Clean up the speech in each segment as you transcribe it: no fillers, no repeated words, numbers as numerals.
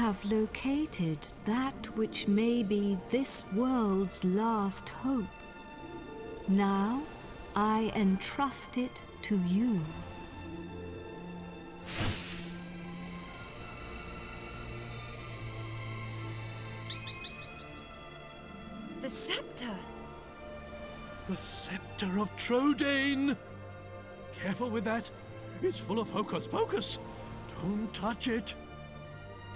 have located that which may be this world's last hope. Now I entrust it to you. The scepter! The scepter of Trodain! Careful with that. It's full of hocus-pocus. Don't touch it.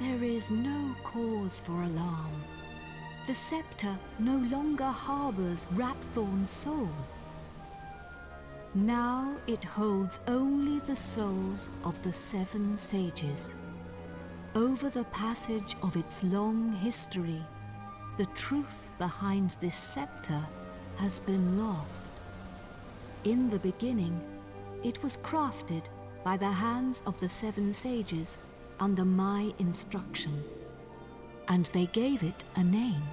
There is no cause for alarm. The scepter no longer harbors Rapthorn's soul. Now it holds only the souls of the 7 sages. Over the passage of its long history, the truth behind this scepter has been lost. In the beginning, it was crafted by the hands of the 7 sages under my instruction, and they gave it a name.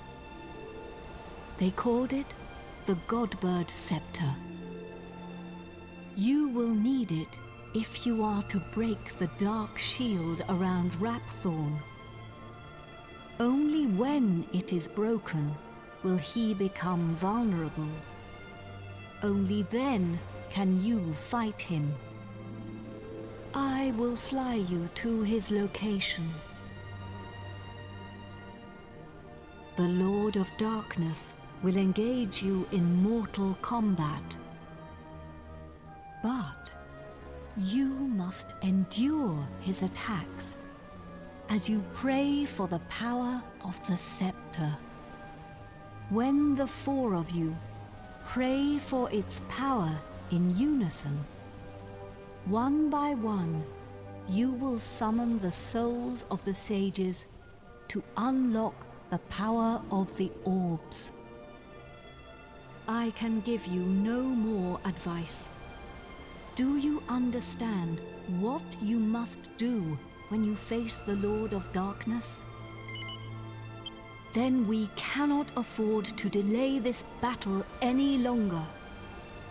They called it the Godbird Scepter. You will need it if you are to break the dark shield around Rapthorn. Only when it is broken will he become vulnerable. Only then can you fight him. I will fly you to his location. The Lord of Darkness will engage you in mortal combat. But you must endure his attacks as you pray for the power of the scepter. When the 4 of you pray for its power in unison, one by one, you will summon the souls of the sages to unlock the power of the orbs. I can give you no more advice. Do you understand what you must do when you face the Lord of Darkness? Then we cannot afford to delay this battle any longer.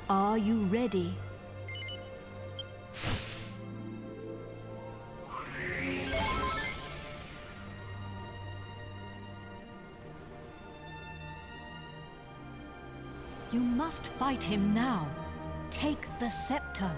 Are you ready? You must fight him now. Take the scepter.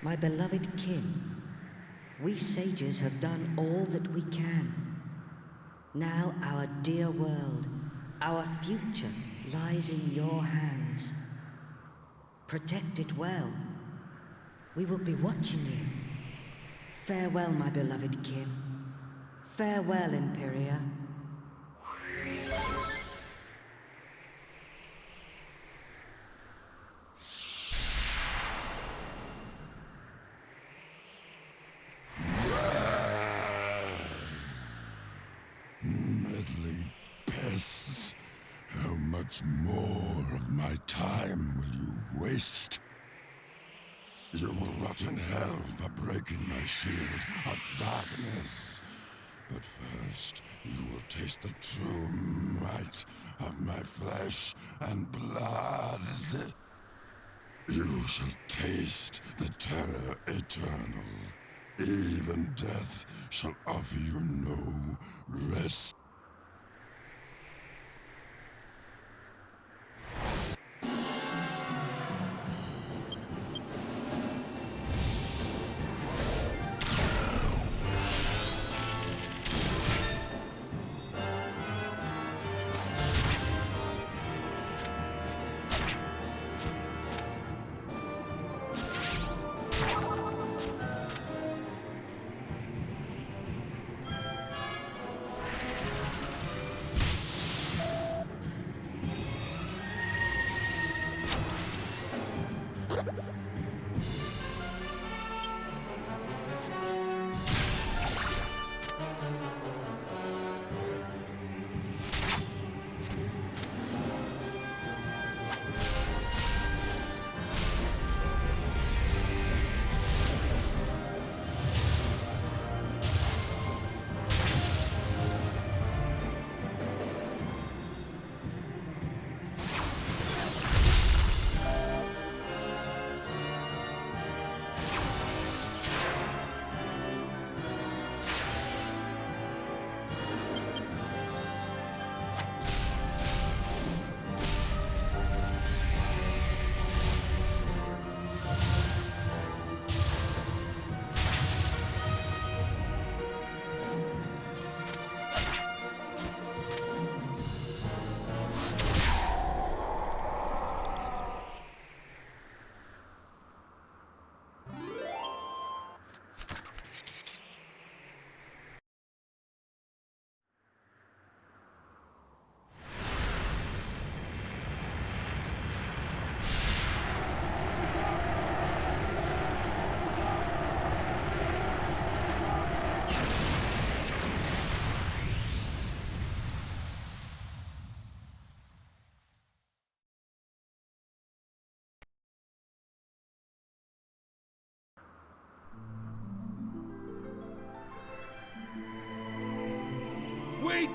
My beloved kin, we sages have done all that we can. Now our dear world, our future lies in your hands. Protect it well. We will be watching you. Farewell, my beloved kin. Farewell, Imperia. Meddling pests, how much more of my time will you waste? You will rot in hell for breaking my shield of darkness. But first, you will taste the true might of my flesh and blood. You shall taste the terror eternal. Even death shall offer you no rest.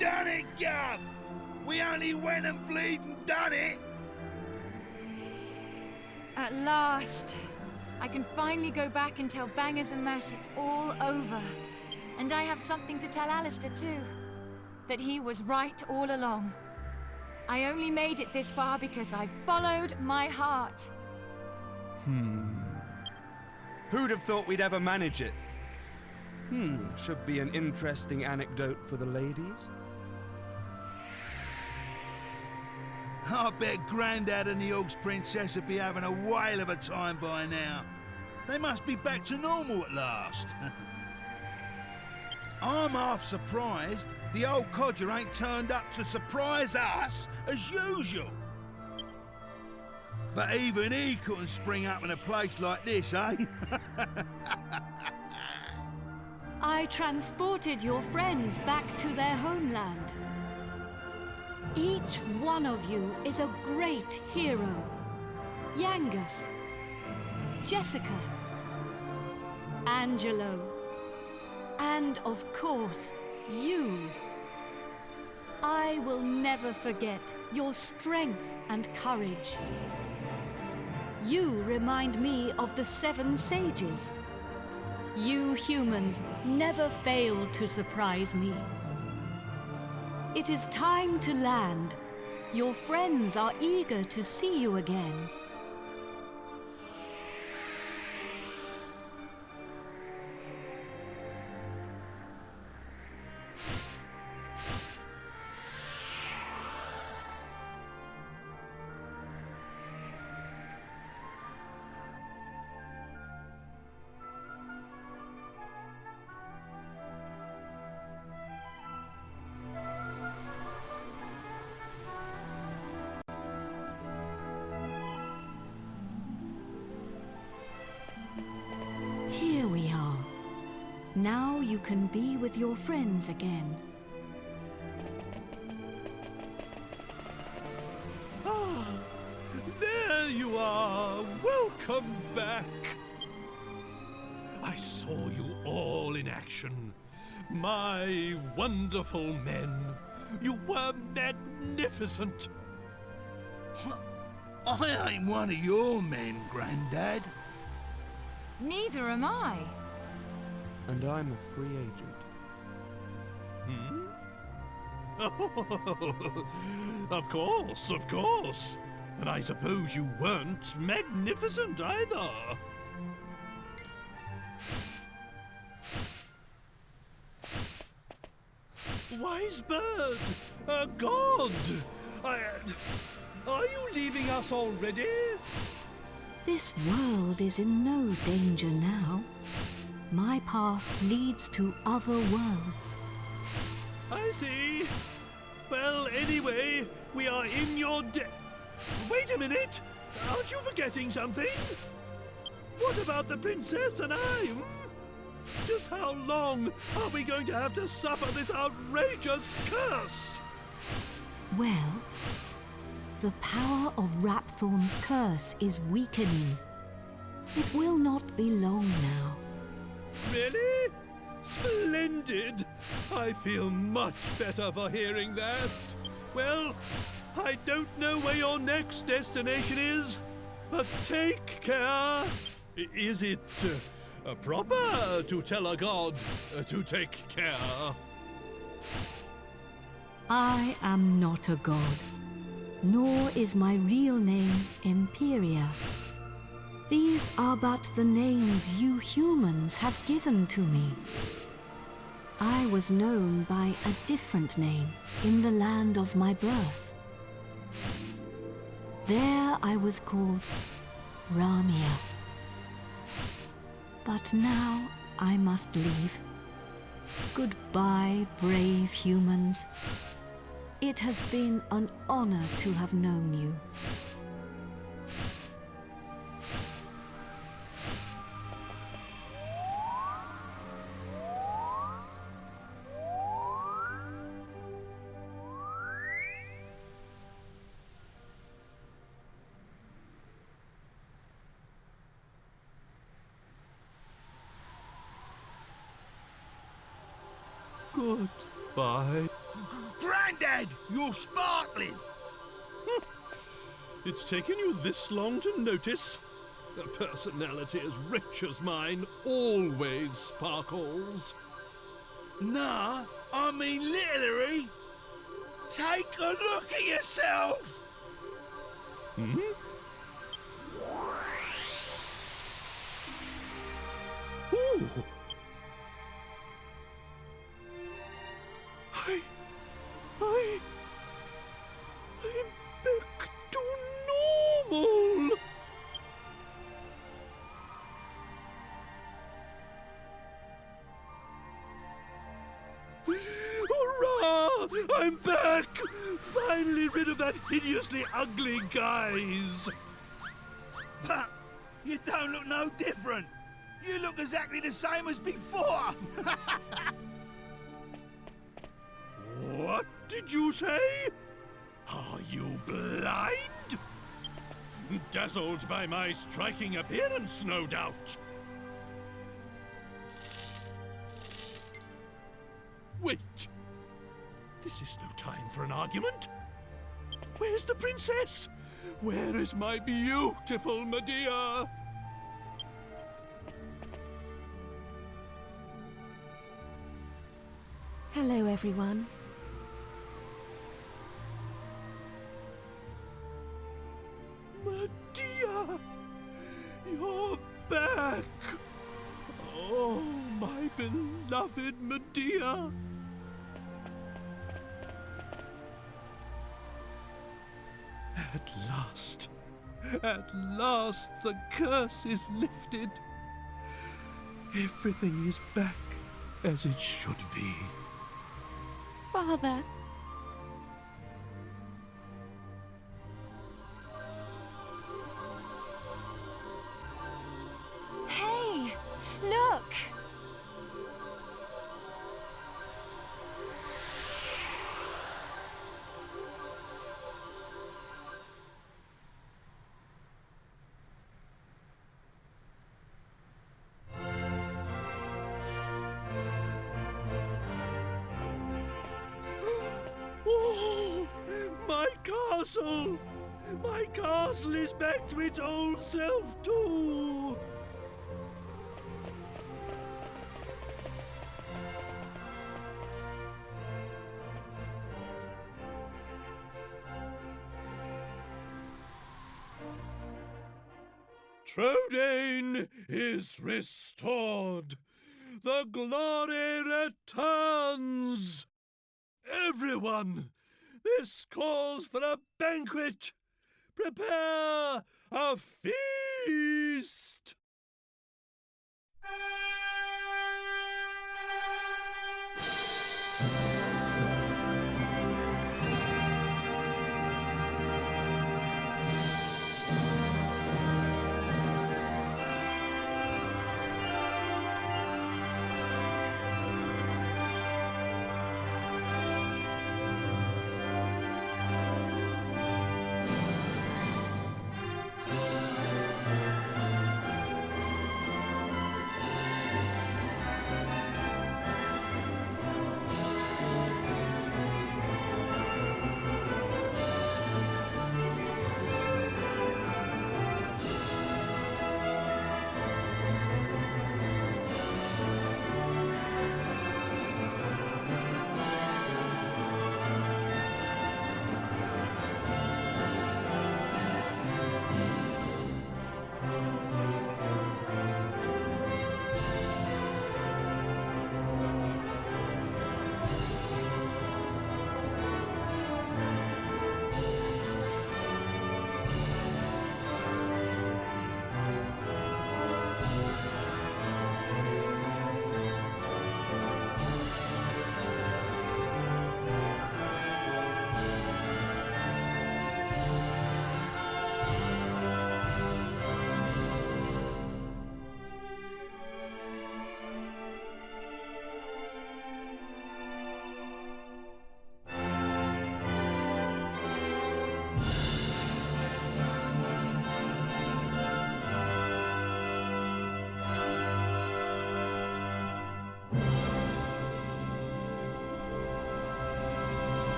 done it, Gov! We only went and bleeding done it! At last, I can finally go back and tell Bangers and Mash it's all over. And I have something to tell Alistair too. That he was right all along. I only made it this far because I followed my heart. Who'd have thought we'd ever manage it? Should be an interesting anecdote for the ladies. I bet Grandad and the Og's Princess would be having a whale of a time by now. They must be back to normal at last. I'm half surprised the old codger ain't turned up to surprise us as usual. But even he couldn't spring up in a place like this, eh? I transported your friends back to their homeland. Each one of you is a great hero. Yangus, Jessica, Angelo, and of course, you. I will never forget your strength and courage. You remind me of the 7 sages. You humans never fail to surprise me. It is time to land. Your friends are eager to see you again. Here we are. Now you can be with your friends again. Ah, there you are. Welcome back. I saw you all in action. My wonderful men. You were magnificent. I ain't one of your men, Grandad. Neither am I. And I'm a free agent. Oh, of course. And I suppose you weren't magnificent either. Wise bird, a god. Are you leaving us already? This world is in no danger now. My path leads to other worlds. I see. Well, anyway, we are in your debt. Wait a minute! Aren't you forgetting something? What about the princess and I? Just how long are we going to have to suffer this outrageous curse? Well, the power of Rapthorn's curse is weakening. It will not be long now. Really? Splendid! I feel much better for hearing that. Well, I don't know where your next destination is, but take care. Is it proper to tell a god to take care? I am not a god, nor is my real name Imperia. These are but the names you humans have given to me. I was known by a different name in the land of my birth. There I was called Ramia. But now I must leave. Goodbye, brave humans. It has been an honor to have known you. Goodbye. Grandad, you're sparkling. It's taken you this long to notice? A personality as rich as mine always sparkles. Nah, I mean literally. Take a look at yourself. Ooh. I'm back to normal. Hurrah! I'm back! Finally rid of that hideously ugly guise. But you don't look no different. You look exactly the same as before. What did you say? Are you blind? Dazzled by my striking appearance, no doubt. Wait. This is no time for an argument. Where's the princess? Where is my beautiful Medea? Hello, everyone. Medea! You're back! Oh, my beloved Medea! At last the curse is lifted. Everything is back as it should be. Father, Hey, look! Oh, my castle! My castle is back to its old self, too! Trodain is restored! The glory returns! Everyone, this calls for a banquet! Prepare a feast!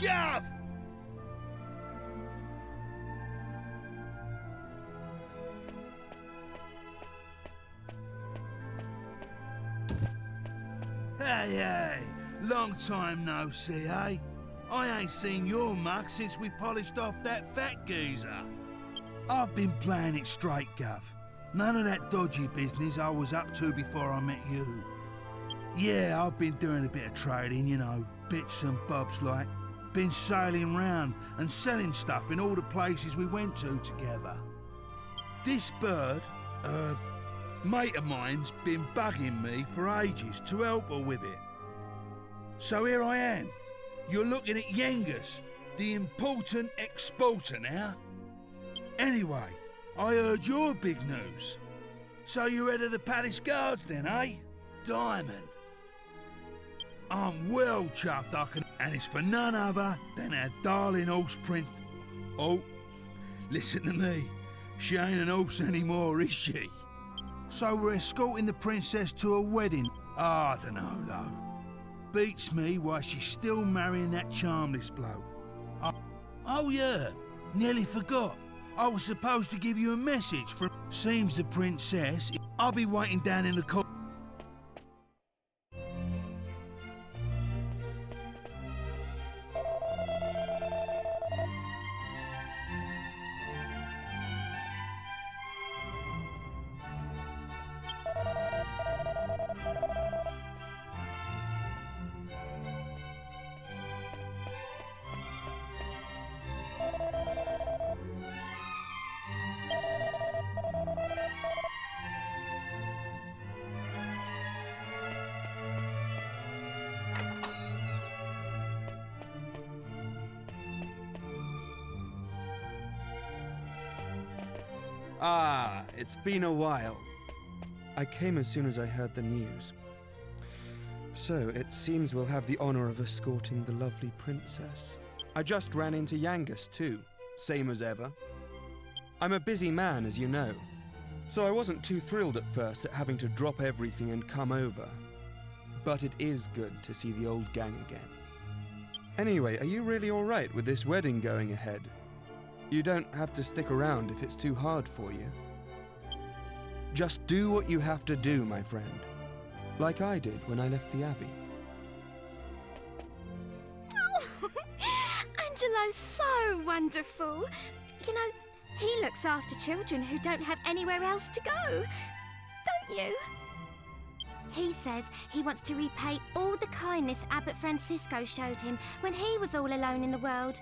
Gav! Hey, long time no see, eh? I ain't seen your mug since we polished off that fat geezer. I've been playing it straight, Gav. None of that dodgy business I was up to before I met you. Yeah, I've been doing a bit of trading, you know, bits and bobs like. Been sailing round and selling stuff in all the places we went to together. This bird, mate of mine's been bugging me for ages to help her with it. So here I am. You're looking at Yengus, the important exporter now. Anyway, I heard your big news. So you're head of the palace guards then, eh? Diamond. I'm well chuffed and it's for none other than our darling horse prince. Oh, listen to me. She ain't an horse anymore, is she? So we're escorting the princess to a wedding. I don't know, though. Beats me why she's still marrying that charmless bloke. Oh yeah, nearly forgot. I was supposed to give you a message from... Seems the princess... I'll be waiting down in the corner. Ah, it's been a while. I came as soon as I heard the news. So, it seems we'll have the honor of escorting the lovely princess. I just ran into Yangus too, same as ever. I'm a busy man, as you know, so I wasn't too thrilled at first at having to drop everything and come over. But it is good to see the old gang again. Anyway, are you really alright with this wedding going ahead? You don't have to stick around if it's too hard for you. Just do what you have to do, my friend. Like I did when I left the Abbey. Oh, Angelo's so wonderful. You know, he looks after children who don't have anywhere else to go. Don't you? He says he wants to repay all the kindness Abbot Francisco showed him when he was all alone in the world.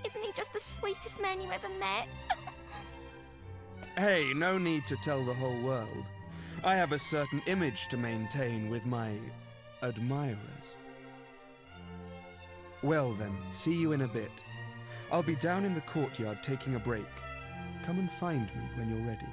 Isn't he just the sweetest man you ever met? Hey, no need to tell the whole world. I have a certain image to maintain with my admirers. Well then, see you in a bit. I'll be down in the courtyard taking a break. Come and find me when you're ready.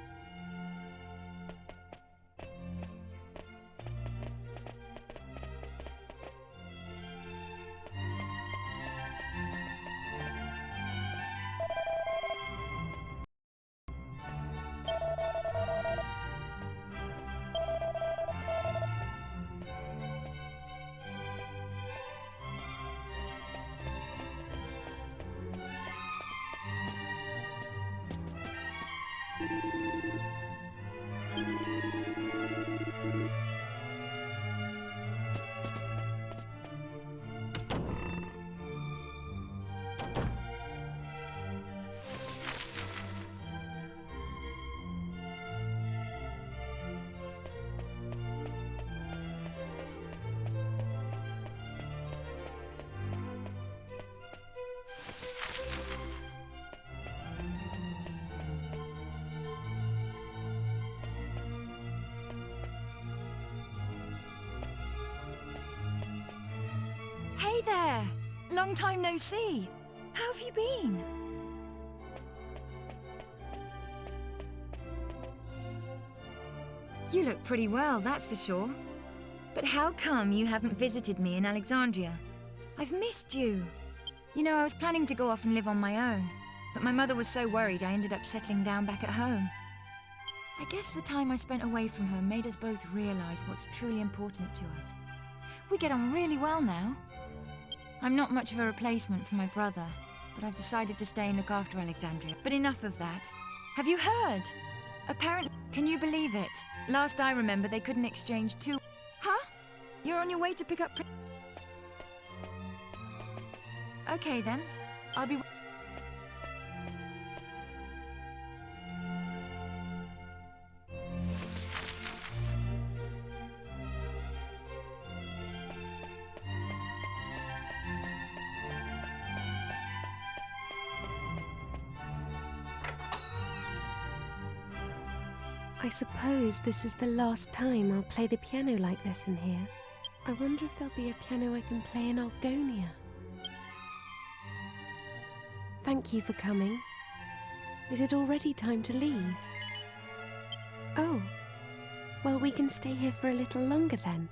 Hey there! Long time no see. How have you been? You look pretty well, that's for sure. But how come you haven't visited me in Alexandria? I've missed you. You know, I was planning to go off and live on my own, but my mother was so worried I ended up settling down back at home. I guess the time I spent away from her made us both realize what's truly important to us. We get on really well now. I'm not much of a replacement for my brother, but I've decided to stay and look after Alexandria. But enough of that. Have you heard? Apparently, can you believe it? Last I remember, they couldn't exchange two... Huh? You're on your way to pick up... Okay then, I'll be... I suppose this is the last time I'll play the piano like this in here. I wonder if there'll be a piano I can play in Argonia. Thank you for coming. Is it already time to leave? Oh, well, we can stay here for a little longer then.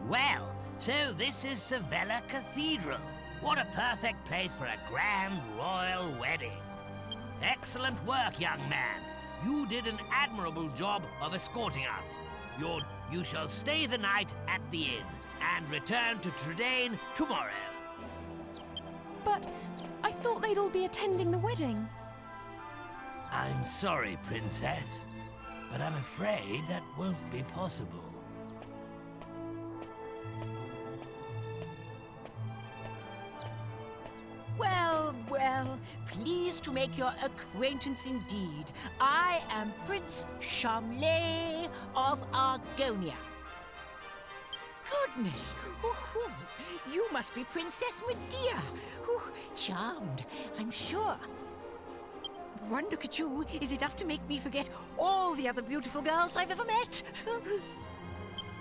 Well, so this is Sevilla Cathedral. What a perfect place for a grand royal wedding. Excellent work, young man. You did an admirable job of escorting us. You shall stay the night at the inn and return to Trudane tomorrow. But I thought they'd all be attending the wedding. I'm sorry, Princess, but I'm afraid that won't be possible. Well, pleased to make your acquaintance indeed. I am Prince Charmley of Argonia. Goodness! You must be Princess Medea. Charmed, I'm sure. One look at you is enough to make me forget all the other beautiful girls I've ever met.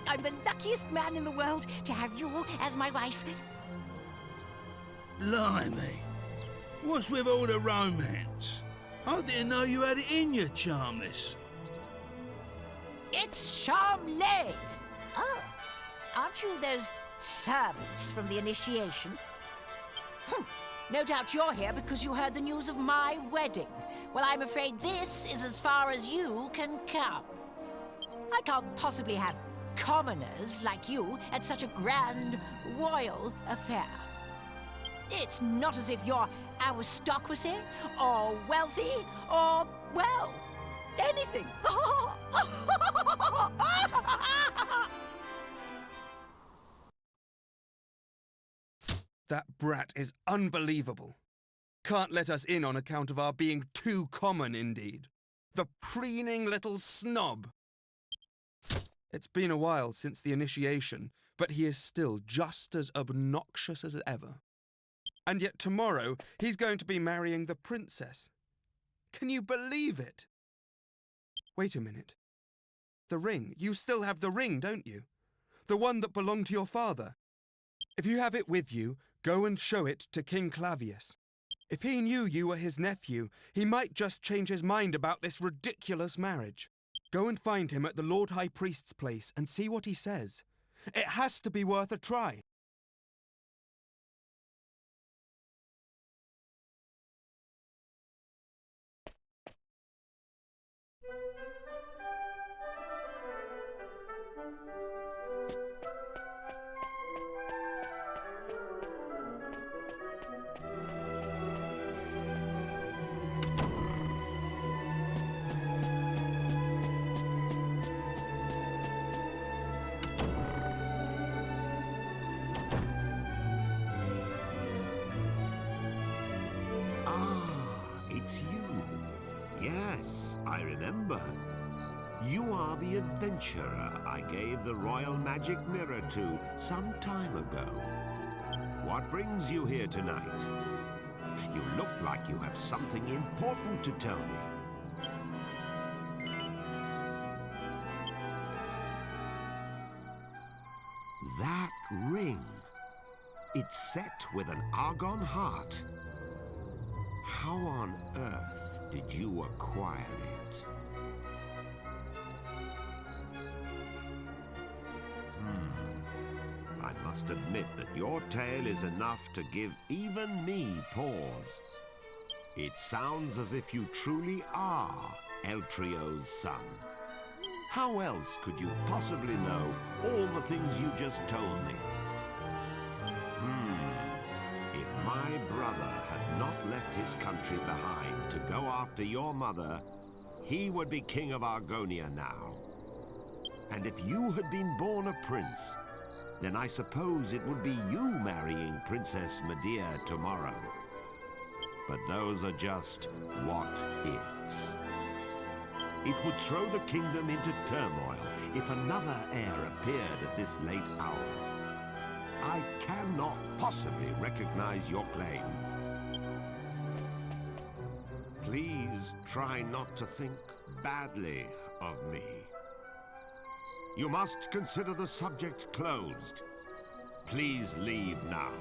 I'm the luckiest man in the world to have you as my wife. Blimey. What's with all the romance? I didn't know you had it in you, Charmless. It's Charmley! Oh, aren't you those servants from the initiation? No doubt you're here because you heard the news of my wedding. Well, I'm afraid this is as far as you can come. I can't possibly have commoners like you at such a grand royal affair. It's not as if you're aristocracy, or wealthy, or, well, anything. That brat is unbelievable. Can't let us in on account of our being too common, indeed. The preening little snob. It's been a while since the initiation, but he is still just as obnoxious as ever. And yet tomorrow he's going to be marrying the princess. Can you believe it? Wait a minute. The ring. You still have the ring, don't you? The one that belonged to your father. If you have it with you, go and show it to King Clavius. If he knew you were his nephew, he might just change his mind about this ridiculous marriage. Go and find him at the Lord High Priest's place and see what he says. It has to be worth a try. It's you. Yes, I remember. You are the adventurer I gave the royal magic mirror to some time ago. What brings you here tonight? You look like you have something important to tell me. That ring. It's set with an argon heart. How on earth did you acquire it? I must admit that your tale is enough to give even me pause. It sounds as if you truly are Eltrio's son. How else could you possibly know all the things you just told me? If my brother had not left his country behind to go after your mother, he would be king of Argonia now. And if you had been born a prince, then I suppose it would be you marrying Princess Medea tomorrow. But those are just what-ifs. It would throw the kingdom into turmoil if another heir appeared at this late hour. I cannot possibly recognize your claim. Please try not to think badly of me. You must consider the subject closed. Please leave now.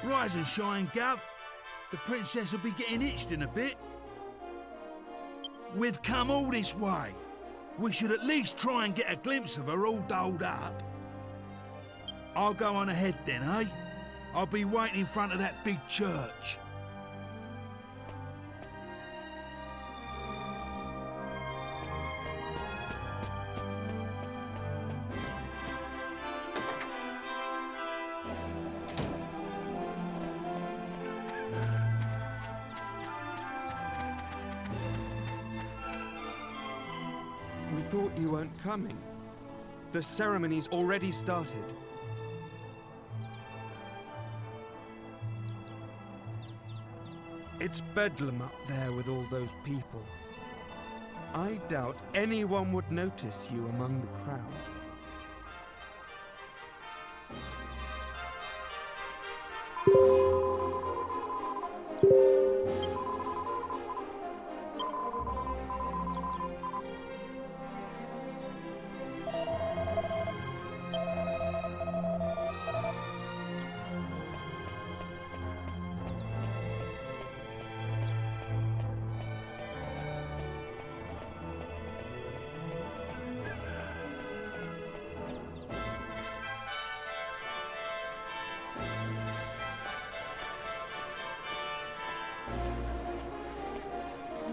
Rise and shine, Gav. The princess will be getting itched in a bit. We've come all this way. We should at least try and get a glimpse of her all dolled up. I'll go on ahead then, eh? I'll be waiting in front of that big church. thought you weren't coming. The ceremony's already started. It's bedlam up there with all those people. I doubt anyone would notice you among the crowd.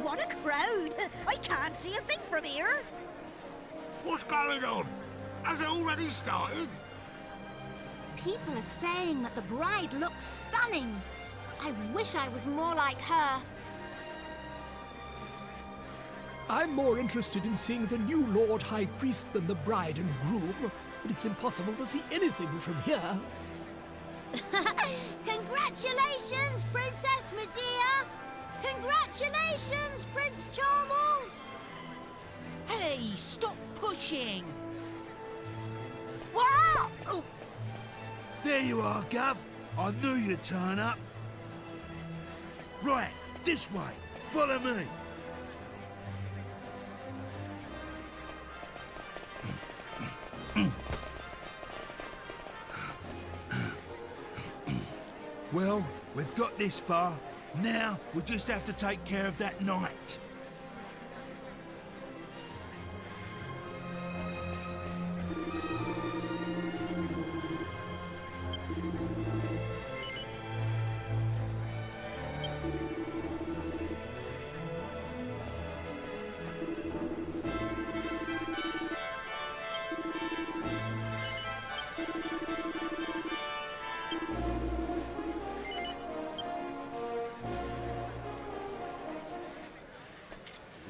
What a crowd! I can't see a thing from here. What's going on? Has it already started? People are saying that the bride looks stunning. I wish I was more like her. I'm more interested in seeing the new Lord High Priest than the bride and groom, but it's impossible to see anything from here. Congratulations, Princess Medea! Congratulations, Prince Charles! Hey, stop pushing! Wow! Oh. There you are, Gov. I knew you'd turn up. Right, this way. Follow me. Well, we've got this far. Now, we just have to take care of that knight.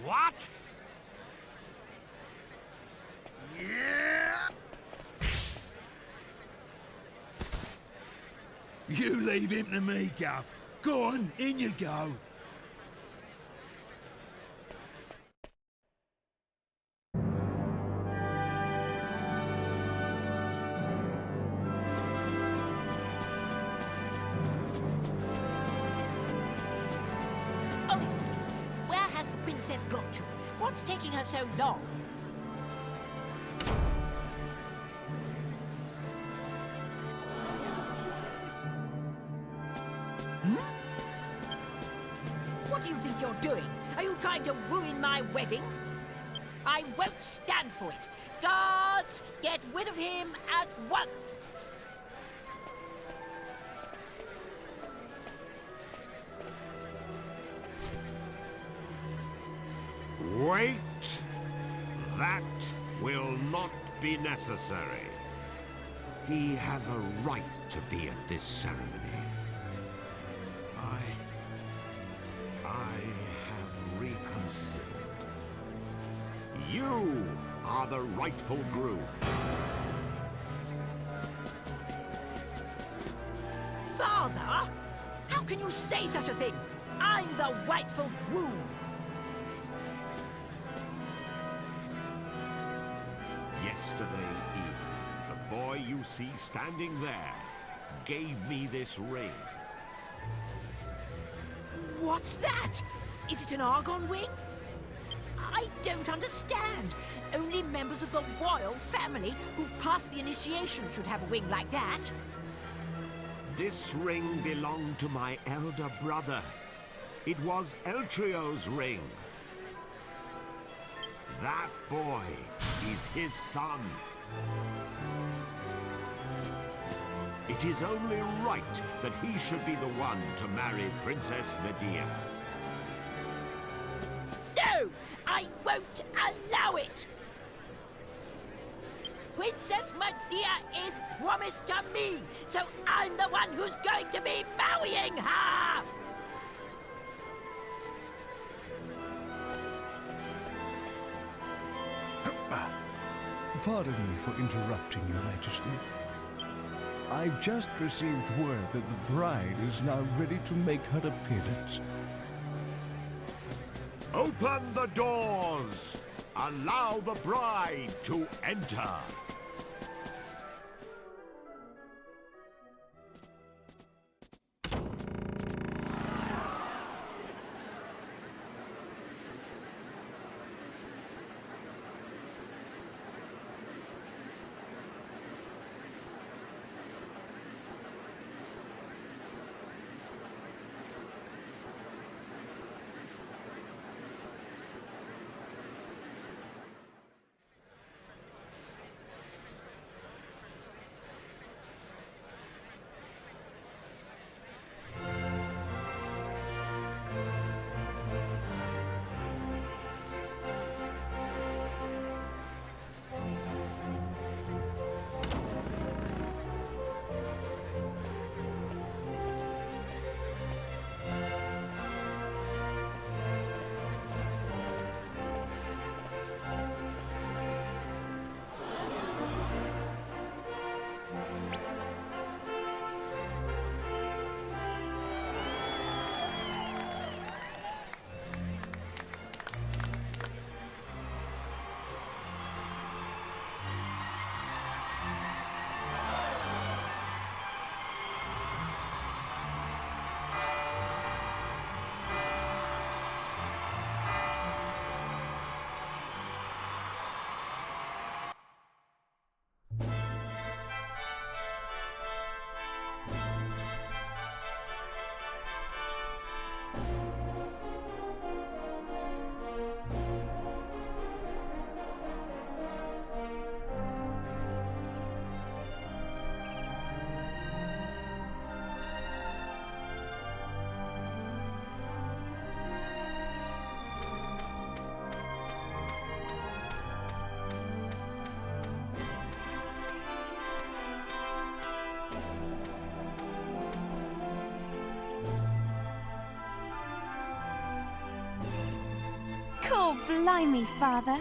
What? Yeah! You leave him to me, Gov. Go on, in you go. Honestly, where has the princess got to? What's taking her so long? What do you think you're doing? Are you trying to ruin my wedding? I won't stand for it. Guards, get rid of him at once! Wait. That will not be necessary. He has a right to be at this ceremony. I have reconsidered. You are the rightful groom. Father? How can you say such a thing? I'm the rightful groom. Yesterday evening, the boy you see standing there gave me this ring. What's that? Is it an argon ring? I don't understand. Only members of the royal family who've passed the initiation should have a ring like that. This ring belonged to my elder brother. It was Eltrio's ring. That boy is his son. It is only right that he should be the one to marry Princess Medea. No! I won't allow it! Princess Medea is promised to me, so I'm the one who's going to be marrying her! Pardon me for interrupting, Your Majesty. I've just received word that the bride is now ready to make her appearance. Open the doors! Allow the bride to enter! Oh, blimey, Father.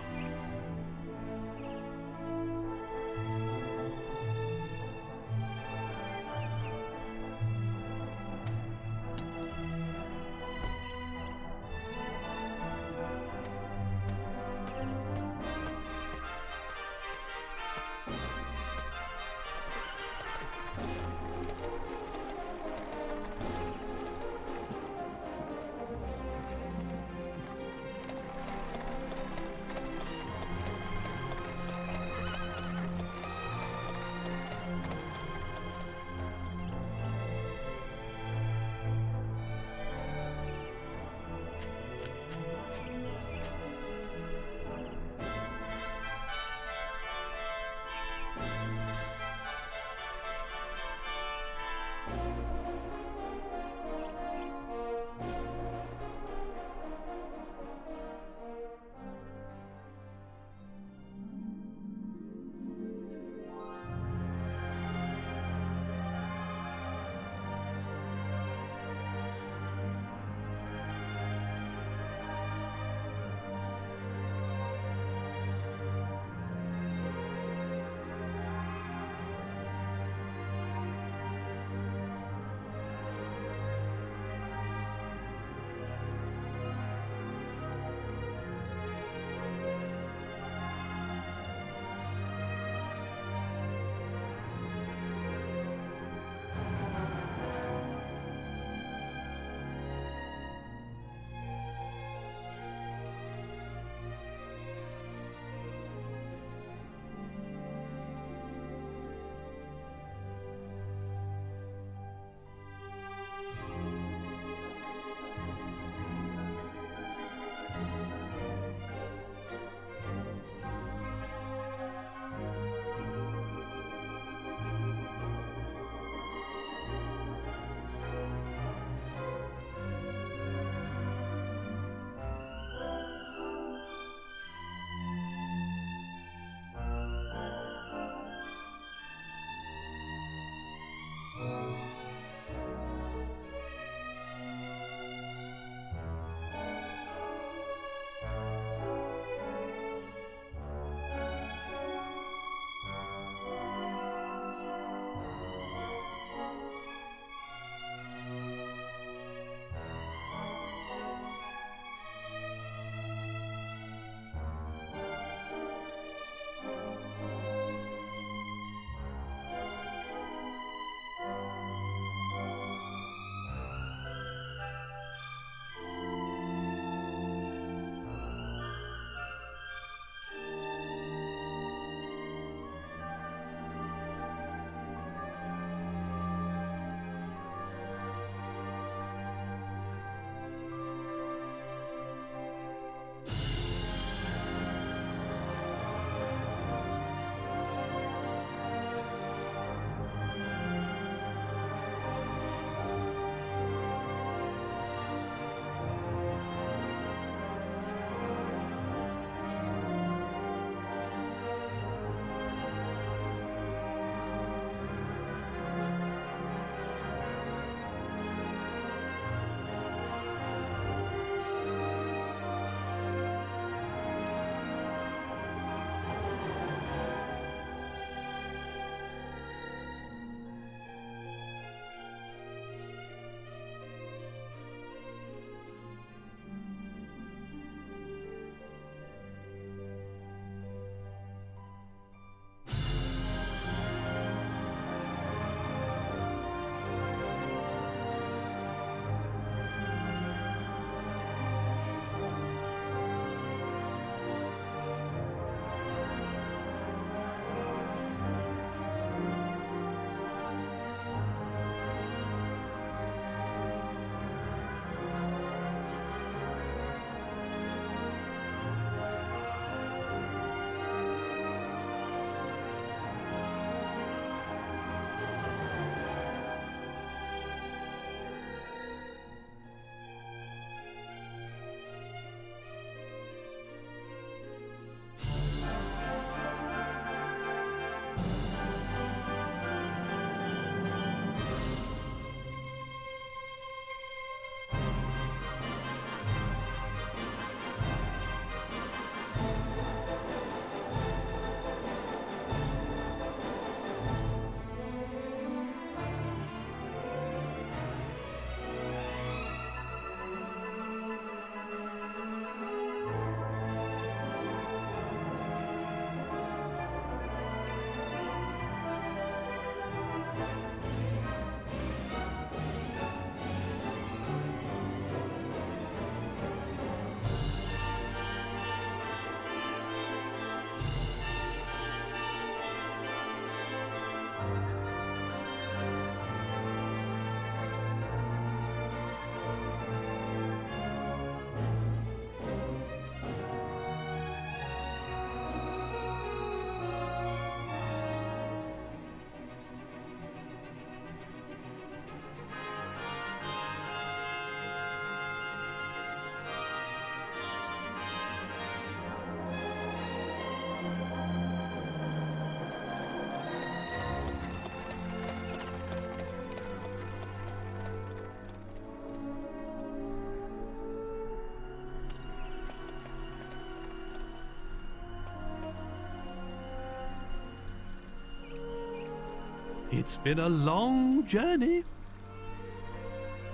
It's been a long journey.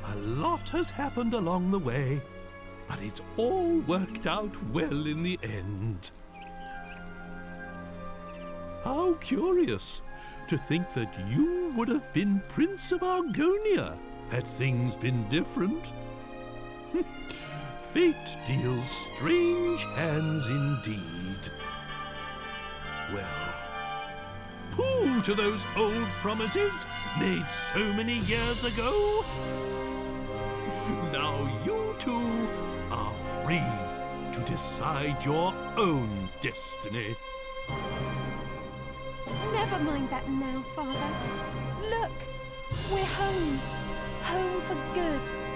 A lot has happened along the way, but it's all worked out well in the end. How curious to think that you would have been Prince of Argonia had things been different. Fate deals strange hands indeed. Well, pooh to those old promises made so many years ago. Now you two are free to decide your own destiny. Never mind that now, Father. Look, we're home. Home for good.